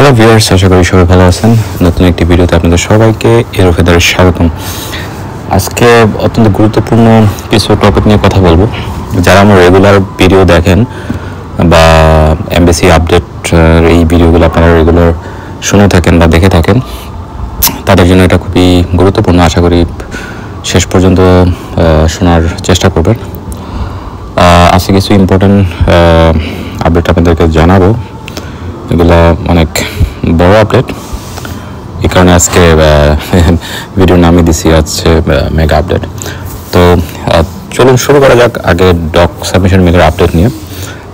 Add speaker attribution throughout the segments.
Speaker 1: Hello viewers, আশা করি সবাই ভালো আছেন। নতুন একটি ভিডিওতে আপনাদের সবাইকে এরোফেদারে স্বাগতম। আজকে অত্যন্ত গুরুত্বপূর্ণ কিছু টপিক নিয়ে কথা বলবো। যারা আমার রেগুলার ভিডিও দেখেন বা এমবিসি আপডেট এই ভিডিওগুলো আপনারা রেগুলার শুনে থাকেন বা দেখে থাকেন, তাদের জন্য এটা খুবই গুরুত্বপূর্ণ। আশা করি শেষ পর্যন্ত শোনার চেষ্টা করবেন। আজকে কিছু ইম্পর্টেন্ট আপডেট আপনাদেরকে জানাবো। এগুলো অনেক বড় আপডেট, এই কারণে আজকে ভিডিওর নামে দিছি হচ্ছে মেগা আপডেট। তো চলুন শুরু করা যাক আগে ডক সাবমিশন মেলের আপডেট নিয়ে।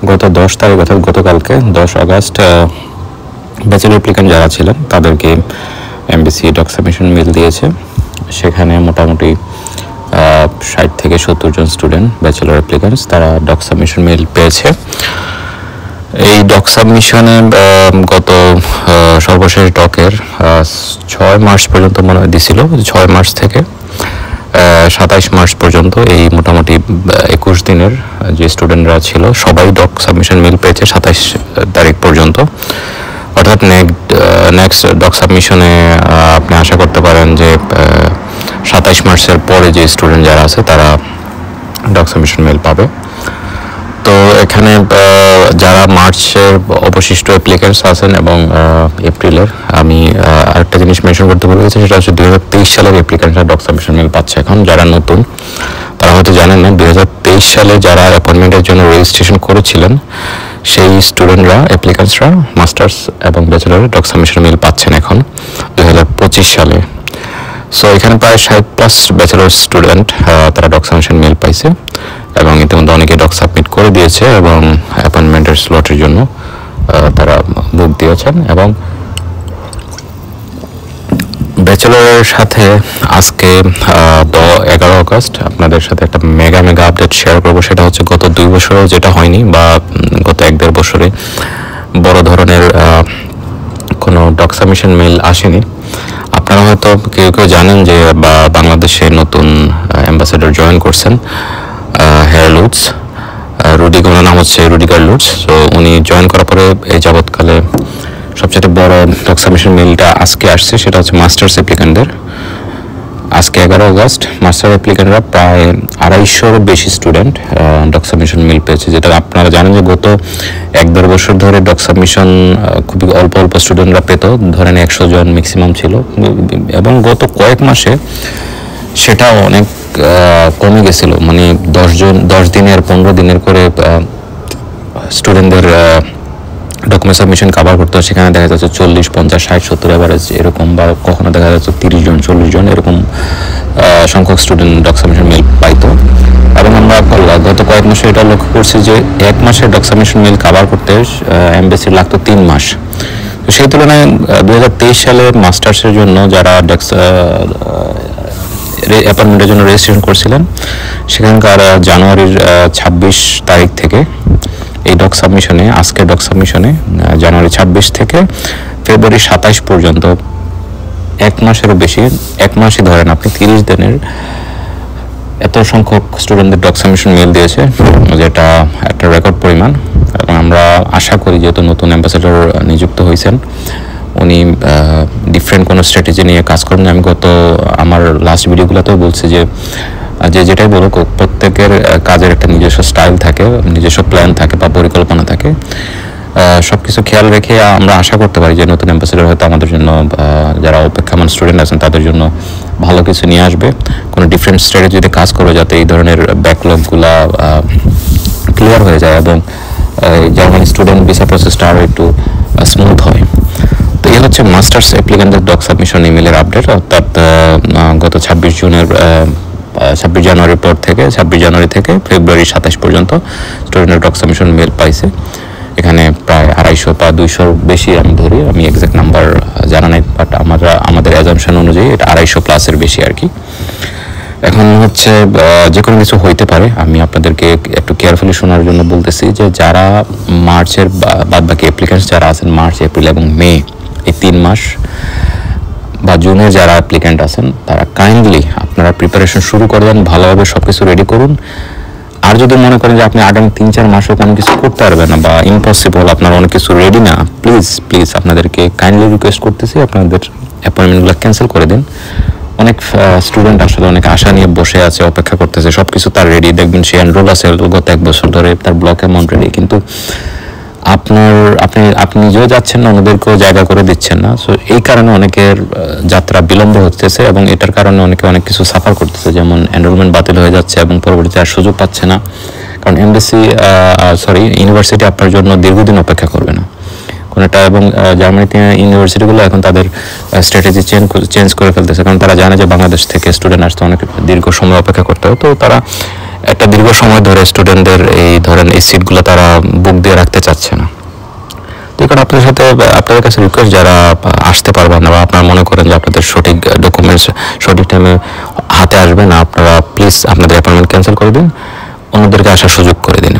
Speaker 1: গত 10 তারিখ অর্থাৎ গতকালকে 10 আগস্ট ব্যাচেলর অ্যাপ্লিক্যান্ট যারা ছিলেন তাদেরকে এমবিসি ডক সাবমিশন মেল দিয়েছে। সেখানে মোটামুটি 60 থেকে 70 জন স্টুডেন্ট ব্যাচেলর অ্যাপ্লিক্যান্টস তারা ডক সাবমিশন মেল পেয়েছে। এই ডক সাবমিশনে গত সর্বশেষ ডকের 6 মার্চ পর্যন্ত মনে হয় দিছিল। 6 মার্চ থেকে 27 মার্চ পর্যন্ত এই মোটামুটি 21 দিনের যে স্টুডেন্টরা ছিল সবাই ডক সাবমিশন মেল পেয়েছে 27 তারিখ পর্যন্ত। অর্থাৎ নেক্সট ডক সাবমিশনে আপনি আশা করতে পারেন যে 27 মার্চের পরে যে স্টুডেন্ট যারা আছে তারা ডক সাবমিশন মেল পাবে। তো এখানে যারা মার্চের অবশিষ্ট অ্যাপ্লিকেন্টস আছেন এবং এপ্রিলের, আমি আরেকটা জিনিস মেনশন করতে ভুলে গেছি, সেটা হচ্ছে 2023 সালের অ্যাপ্লিকেন্টরা ডক সাবমিশন মেল পাচ্ছে। এখন যারা নতুন তারা হয়তো জানেন না, 2023 সালে যারা অ্যাপয়েন্টমেন্টের জন্য রেজিস্ট্রেশন করেছিলেন সেই স্টুডেন্টরা অ্যাপ্লিকেন্টসরা মাস্টার্স এবং ব্যাচেলরের ডক সাবমিশন মেল পাচ্ছেন এখন 2025 সালে। সো এখানে প্রায় 60+ ব্যাচেলর স্টুডেন্ট তারা ডক সাবমিশন মেল পাইছে এবং ইতিমধ্যে অনেকে ডক সাবমিট করে দিয়েছে এবং অ্যাপয়েন্টমেন্টের স্লটের জন্য তারা বুক দিয়েছেন। এবং ব্যাচেলরের সাথে আজকে 11 আগস্ট আপনাদের সাথে একটা মেগা আপডেট শেয়ার করবো। সেটা হচ্ছে গত 2 বছরে যেটা হয়নি বা গত 1-1.5 বছরে বড় ধরনের কোনো ডক সাবমিশন মেল আসেনি। আপনারা হয়তো কেউ জানেন যে বাংলাদেশে নতুন অ্যাম্বাসেডর জয়েন করছেন হেয়ার লুটস, ওনার নাম হচ্ছে রুডিগার লুটস। তো উনি জয়েন করার পরে এই যাবৎকালে সবচেয়ে বড় ডক সাবমিশন মেলটা আজকে আসছে, সেটা হচ্ছে মাস্টার্স অ্যাপ্লিক্যান্টদের। আজকে 11 আগস্ট মাস্টার অ্যাপ্লিক্যান্টরা প্রায় 250-এরও বেশি স্টুডেন্ট ডক সাবমিশন মেল পেয়েছে। যেটা আপনারা জানেন যে গত 1-1.5 বছর ধরে ডক সাবমিশন খুবই অল্প স্টুডেন্টরা পেত, ধরেন 100 জন ম্যাক্সিমাম ছিল, এবং গত কয়েক মাসে সেটা অনেক কমে গেছিল। মানে 10 দিনের 15 দিনের করে স্টুডেন্টদের ডকুমেন্ট সাবমিশন কভার করতে হয়। সেখানে দেখা যাচ্ছে 40, 50, 60, 70 অ্যাভারেজ এরকম, বা কখনো দেখা যাচ্ছে 30 জন 40 জন এরকম সংখ্যক স্টুডেন্ট ডক সাবমিশন মেল পাইতো। এবং আমরা গত কয়েক মাসে এটা লক্ষ্য করছি যে 1 মাসের ডক সাবমিশন মেল কভার করতে এমবিসির লাগতো 3 মাস। তো সেই তুলনায় 2023 সালে মাস্টার্সের জন্য যারা অ্যাপয়েন্টমেন্টের জন্য রেজিস্ট্রেশন করছিলেন সেখানকার জানুয়ারির 26 তারিখ থেকে এই ডক সাবমিশনে, আজকের ডক সাবমিশনে জানুয়ারি 26 থেকে ফেব্রুয়ারি 27 পর্যন্ত 1 মাসেরও বেশি, 1 মাসই ধরেন আপনি, 30 দিনের এত সংখ্যক স্টুডেন্টদের ডক সাবমিশন মেল দিয়েছে, যেটা একটা রেকর্ড পরিমাণ। এবং আমরা আশা করি যেহেতু নতুন অ্যাম্বাসেডর নিযুক্ত হয়েছেন, উনি ডিফারেন্ট কোনো স্ট্র্যাটেজি নিয়ে কাজ করবেন। আমি আমার লাস্ট ভিডিওগুলোতেও বলছি যে যেটাই বলুক, প্রত্যেকের কাজের একটা নিজস্ব স্টাইল থাকে, নিজস্ব প্ল্যান থাকে বা পরিকল্পনা থাকে। সব কিছু খেয়াল রেখে আমরা আশা করতে পারি যে নতুন অ্যাম্বাসেডর হয়তো আমাদের জন্য, যারা অপেক্ষামান স্টুডেন্ট আছেন তাদের জন্য ভালো কিছু নিয়ে আসবে, কোনো ডিফারেন্ট স্ট্র্যাটেজিতে কাজ করবে যাতে এই ধরনের ব্যাকলগগুলা ক্লিয়ার হয়ে যায় এবং জার্মানি স্টুডেন্ট ভিসা প্রসেসটা আরও একটু স্মুথ হয়। তো এই হচ্ছে মাস্টার্স অ্যাপ্লিক্যান্টদের ডক সাবমিশন ইমেলের আপডেট। অর্থাৎ গত 26 জানুয়ারির পর থেকে 26 জানুয়ারি থেকে ফেব্রুয়ারি 27 পর্যন্ত স্টুডেন্টের ডক সাবমিশন মেল পাইছে। এখানে প্রায় 250 বা 200 বেশি আমি ধরি, আমি এক্সাক্ট নাম্বার জানা নাই, বাট আমাদের অ্যাজাম্পশন অনুযায়ী এটা 250+ বেশি আর কি। এখন হচ্ছে যে কোনো কিছু হইতে পারে, আমি আপনাদেরকে একটু কেয়ারফুলি শোনার জন্য বলতেছি যে যারা মার্চের বাদবাকি অ্যাপ্লিক্যান্টস যারা আছেন মার্চ, এপ্রিল এবং মে এই 3 মাস, বা জুনের যারা অ্যাপ্লিক্যান্ট আছেন তারা কাইন্ডলি আপনারা প্রিপারেশন শুরু করে দেন, ভালোভাবে সব কিছু রেডি করুন। আর যদি মনে করেন যে আপনি আগামী 3-4 মাসও কোনো কিছু করতে পারবেন না বা ইম্পসিবল, আপনার অনেক কিছু রেডি না, প্লিজ আপনাদেরকে কাইন্ডলি রিকোয়েস্ট করতেছি আপনাদের অ্যাপয়েন্টমেন্টগুলো ক্যান্সেল করে দিন। অনেক স্টুডেন্ট আসলে অনেক আশা নিয়ে বসে আছে, অপেক্ষা করতেছে, সব কিছু তার রেডি, দেখবেন সে এনরোল আছে গত 1 বছর ধরে, তার ব্লক অ্যামাউন্ট রেডি, কিন্তু আপনি নিজেও যাচ্ছেন না, অন্যদেরকেও জায়গা করে দিচ্ছেন না। সো এই কারণে অনেকের যাত্রা বিলম্ব হতেছে এবং এটার কারণে অনেকে অনেক কিছু সাফার করতেছে, যেমন এনরোলমেন্ট বাতিল হয়ে যাচ্ছে এবং পরবর্তীতে আর সুযোগ পাচ্ছে না, কারণ ইউনিভার্সিটি আপনার জন্য দীর্ঘদিন অপেক্ষা করবে না কোনোটা। এবং জার্মানিতে ইউনিভার্সিটিগুলো এখন তাদের স্ট্র্যাটেজি চেঞ্জ করে ফেলতেছে, কারণ তারা জানে যে বাংলাদেশ থেকে স্টুডেন্ট আসতে অনেক দীর্ঘ সময় অপেক্ষা করতে হয়, তো তারা একটা দীর্ঘ সময় ধরে স্টুডেন্টদের এই সিটগুলো তারা বুক দিয়ে রাখতে চাচ্ছে না। তো কারণ আপনাদের কাছে রিকোয়েস্ট, যারা আসতে পারবেন না বা আপনারা মনে করেন যে আপনাদের সঠিক ডকুমেন্টস সঠিক টাইমে হাতে আসবে না, আপনারা প্লিজ আপনাদের অ্যাপয়েন্টমেন্ট ক্যান্সেল করে দিন, অন্যদেরকে আসার সুযোগ করে দিন।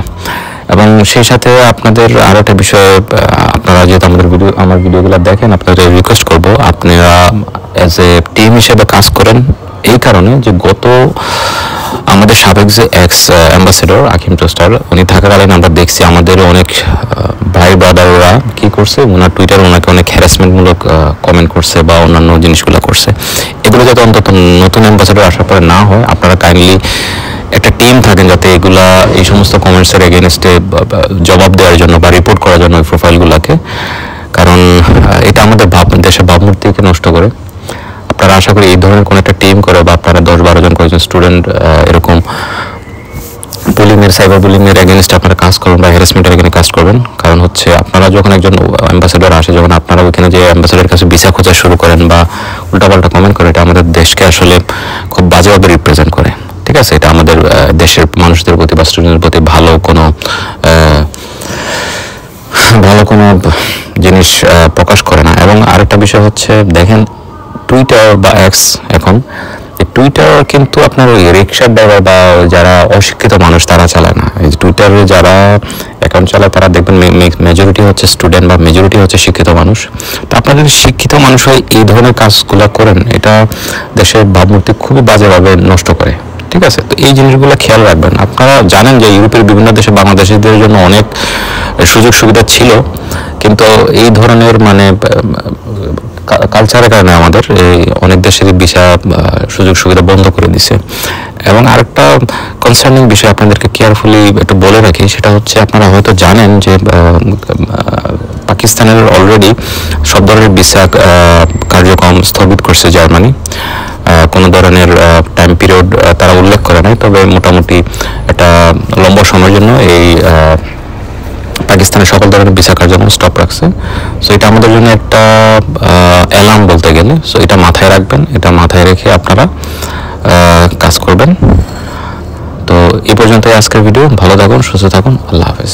Speaker 1: এবং সেই সাথে আপনাদের আরও একটা বিষয়ে, আপনারা যেহেতু আমার ভিডিওগুলো দেখেন, আপনাদের রিকোয়েস্ট করব আপনারা অ্যাজ এ টিম হিসেবে কাজ করেন, এই কারণে যে আমাদের সাবেক যে এক্স অ্যাম্বাসেডর আকিম টোস্টার, উনি থাকাকালীন আমরা দেখছি আমাদের অনেক ভাই ব্রাদাররা কি করছে, ওনার টুইটারে ওনাকে অনেক হ্যারাসমেন্টমূলক কমেন্ট করছে বা অন্যান্য জিনিসগুলো করছে। এগুলো যাতে অন্তত নতুন অ্যাম্বাসেডর আসার পরে না হয়, আপনারা কাইন্ডলি একটা টিম থাকেন যাতে এই সমস্ত কমেন্টসের এগেনস্টে জবাব দেওয়ার জন্য বা রিপোর্ট করার জন্য ওই প্রোফাইলগুলোকে, কারণ এটা আমাদের দেশের ভাবমূর্তিকে নষ্ট করে। আপনারা আশা করি এই ধরনের কোনো একটা টিম করে বা আপনারা 10-12 জন কয়েকজন স্টুডেন্ট এরকম সাইবার বুলিংয়ের এগেনস্টে আপনারা কাজ করবেন বা হ্যারাসমেন্টের এগেনস্টে কাজ করবেন। কারণ হচ্ছে আপনারা যখন একজন অ্যাম্বাসেডর আসে, যখন আপনারা ওইখানে যে অ্যাম্বাসেডরের কাছে ভিসা খোঁজা শুরু করেন বা উল্টাপাল্টা কমেন্ট করেন, এটা আমাদের দেশকে আসলে খুব বাজেভাবে রিপ্রেজেন্ট করে। ঠিক আছে, এটা আমাদের দেশের মানুষদের প্রতি বা স্টুডেন্টের প্রতি ভালো কোনো জিনিস প্রকাশ করে না। এবং আরেকটা বিষয় হচ্ছে, দেখেন টুইটার বা এক্স, এখন টুইটার কিন্তু আপনার ওই রিক্সার ড্রাইভার বা যারা অশিক্ষিত মানুষ তারা চালায় না। এই টুইটারে যারা অ্যাকাউন্ট চালায় তারা দেখবেন মেজরিটি হচ্ছে স্টুডেন্ট বা মেজরিটি হচ্ছে শিক্ষিত মানুষ। তো আপনারা যদি শিক্ষিত মানুষ হয়ে এই ধরনের কাজগুলো করেন, এটা দেশের ভাবমূর্তি খুবই বাজেভাবে নষ্ট করে। ঠিক আছে, তো এই জিনিসগুলো খেয়াল রাখবেন। আপনারা জানেন যে ইউরোপের বিভিন্ন দেশে বাংলাদেশিদের জন্য অনেক সুযোগ সুবিধা ছিল, কিন্তু এই ধরনের কালচারের কারণে আমাদের অনেক দেশের ভিসা সুযোগ সুবিধা বন্ধ করে দিছে। এবং আরেকটা কনসার্নিং বিষয় আপনাদেরকে কেয়ারফুলি একটু বলে রাখি, সেটা হচ্ছে আপনারা হয়তো জানেন যে পাকিস্তানের অলরেডি সব ধরনের ভিসা কার্যক্রম স্থগিত করছে জার্মানি। কোনো ধরনের টাইম পিরিয়ড তারা উল্লেখ করে নাই, তবে মোটামুটি একটা লম্বা সময়ের জন্য এই পাকিস্তানের সকল ধরনের ভিসা কার্যক্রম স্টপ রাখছে। সো এটা আমাদের জন্য একটা অ্যালার্ম বলতে গেলে। সো এটা মাথায় রাখবেন, এটা মাথায় রেখে আপনারা কাজ করবেন। তো এই পর্যন্তই আজকের ভিডিও। ভালো থাকুন, সুস্থ থাকুন, আল্লাহ হাফেজ।